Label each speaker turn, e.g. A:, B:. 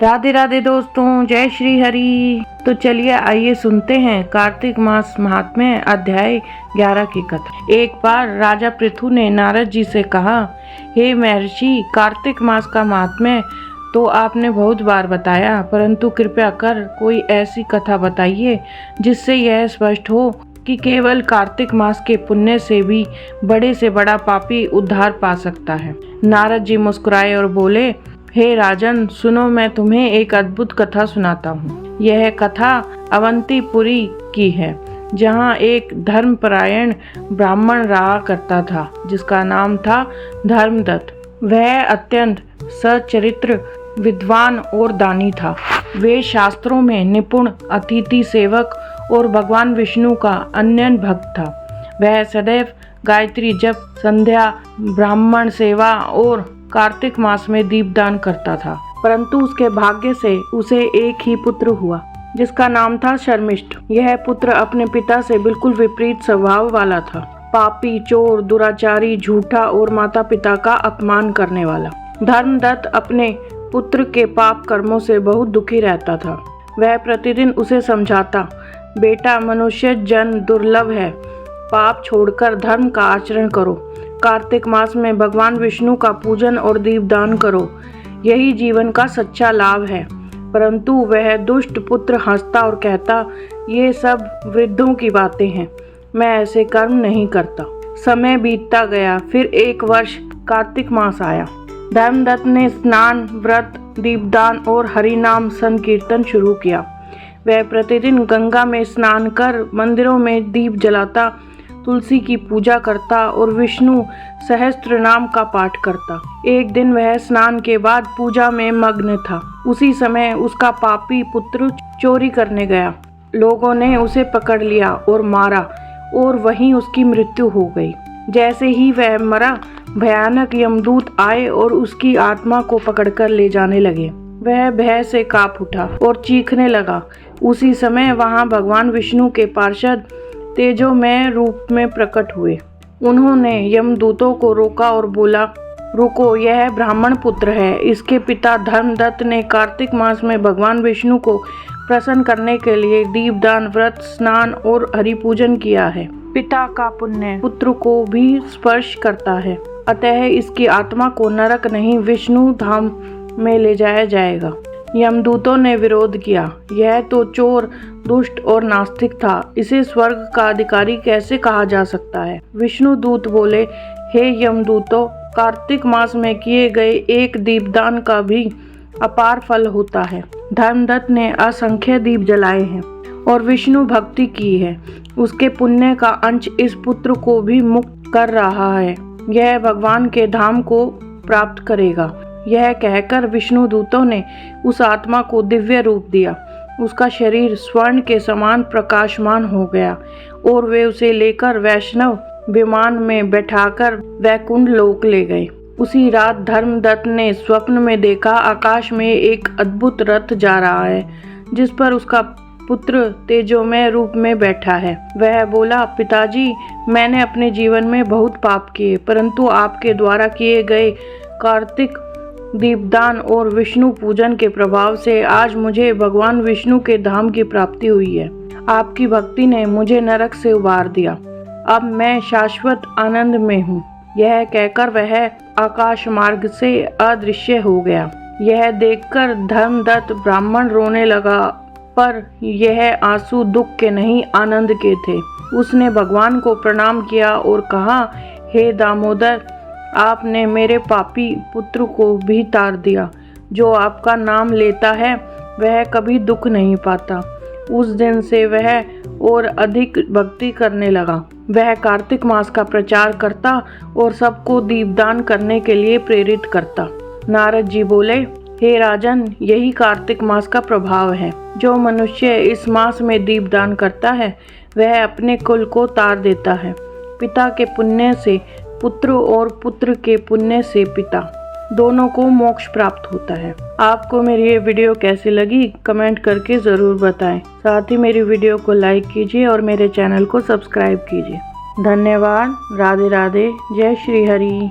A: राधे राधे दोस्तों, जय श्री हरि। तो चलिए आइए सुनते हैं कार्तिक मास महात्म्य अध्याय 11 की कथा। एक बार राजा पृथु ने नारद जी से कहा, हे महर्षि, कार्तिक मास का महात्म्य तो आपने बहुत बार बताया, परंतु कृपया कर कोई ऐसी कथा बताइए जिससे यह स्पष्ट हो कि केवल कार्तिक मास के पुण्य से भी बड़े से बड़ा पापी उद्धार पा सकता है। नारद जी मुस्कुराए और बोले, हे राजन, सुनो, मैं तुम्हें एक अद्भुत कथा सुनाता हूँ। यह कथा अवंतीपुरी की है, जहाँ एक धर्मपरायण ब्राह्मण रहा करता था, जिसका नाम था धर्मदत्त। वह अत्यंत सच्चरित्र, विद्वान और दानी था। वे शास्त्रों में निपुण, अतिथि सेवक और भगवान विष्णु का अनन्य भक्त था। वह सदैव गायत्री जप, संध्या, ब्राह्मण सेवा और कार्तिक मास में दीपदान करता था। परंतु उसके भाग्य से उसे एक ही पुत्र हुआ, जिसका नाम था शर्मिष्ठ। यह पुत्र अपने पिता से बिल्कुल विपरीत स्वभाव वाला था। पापी, चोर, दुराचारी, झूठा और माता पिता का अपमान करने वाला। धर्मदत्त अपने पुत्र के पाप कर्मों से बहुत दुखी रहता था। वह प्रतिदिन उसे समझाता, बेटा, मनुष्य जन्म दुर्लभ है, पाप छोड़कर धर्म का आचरण करो। कार्तिक मास में भगवान विष्णु का पूजन और दीपदान करो, यही जीवन का सच्चा लाभ है। परंतु वह दुष्ट पुत्र हंसता और कहता, ये सब वृद्धों की बातें हैं, मैं ऐसे कर्म नहीं करता। समय बीतता गया। फिर एक वर्ष कार्तिक मास आया। धर्मदत्त ने स्नान, व्रत, दीपदान और हरिनाम संकीर्तन शुरू किया। वह प्रतिदिन गंगा में स्नान कर मंदिरों में दीप जलाता, तुलसी की पूजा करता और विष्णु सहस्त्र नाम का पाठ करता। एक दिन वह स्नान के बाद पूजा में मग्न था। उसी समय उसका पापी पुत्र चोरी करने गया। लोगों ने उसे पकड़ लिया और मारा और वहीं उसकी मृत्यु हो गई। जैसे ही वह मरा, भयानक यमदूत आए और उसकी आत्मा को पकड़कर ले जाने लगे। वह भय से कांप उठा और चीखने लगा। उसी समय वहां भगवान विष्णु के पार्षद तेजोमय रूप में प्रकट हुए। उन्होंने यमदूतों को रोका और बोला, रुको, यह ब्राह्मण पुत्र है। इसके पिता धर्मदत्त ने कार्तिक मास में भगवान विष्णु को प्रसन्न करने के लिए दीपदान, व्रत, स्नान और हरि पूजन किया है। पिता का पुण्य पुत्र को भी स्पर्श करता है, अतः इसकी आत्मा को नरक नहीं, विष्णु धाम में ले जाया जाएगा। यमदूतों ने विरोध किया। यह तो चोर, दुष्ट और नास्तिक था, इसे स्वर्ग का अधिकारी कैसे कहा जा सकता है। विष्णु दूत बोले, हे यमदूतों, कार्तिक मास में किए गए एक दीपदान का भी अपार फल होता है। धर्मदत्त ने असंख्य दीप जलाए हैं और विष्णु भक्ति की है। उसके पुण्य का अंश इस पुत्र को भी मुक्त कर रहा है। यह भगवान के धाम को प्राप्त करेगा। यह कहकर विष्णु दूतों ने उस आत्मा को दिव्य रूप दिया। उसका शरीर स्वर्ण के समान प्रकाशमान हो गया और वे उसे लेकर वैष्णव विमान में बैठाकर वैकुंठ लोक ले गए। उसी रात धर्मदत्त ने स्वप्न में देखा, आकाश में एक अद्भुत रथ जा रहा है, जिस पर उसका पुत्र तेजोमय रूप में बैठा है। वह बोला, पिताजी, मैंने अपने जीवन में बहुत पाप किए, परंतु आपके द्वारा किए गए कार्तिक दीपदान और विष्णु पूजन के प्रभाव से आज मुझे भगवान विष्णु के धाम की प्राप्ति हुई है। आपकी भक्ति ने मुझे नरक से उबार दिया। अब मैं शाश्वत आनंद में हूँ। यह कहकर वह आकाश मार्ग से अदृश्य हो गया। यह देखकर धर्मदत्त ब्राह्मण रोने लगा, पर यह आंसू दुख के नहीं, आनंद के थे। उसने भगवान को प्रणाम किया और कहा, हे दामोदर, आपने मेरे पापी पुत्र को भी तार दिया। जो आपका नाम लेता है वह कभी दुख नहीं पाता। उस दिन से वह और अधिक भक्ति करने लगा। वह कार्तिक मास का प्रचार करता और सबको दीपदान करने के लिए प्रेरित करता। नारद जी बोले, हे राजन, यही कार्तिक मास का प्रभाव है। जो मनुष्य इस मास में दीपदान करता है वह अपने कुल को तार देता है। पिता के पुण्य से पुत्र और पुत्र के पुण्य से पिता, दोनों को मोक्ष प्राप्त होता है। आपको मेरी ये वीडियो कैसी लगी कमेंट करके ज़रूर बताएं। साथ ही मेरी वीडियो को लाइक कीजिए और मेरे चैनल को सब्सक्राइब कीजिए। धन्यवाद। राधे राधे। जय श्री हरि।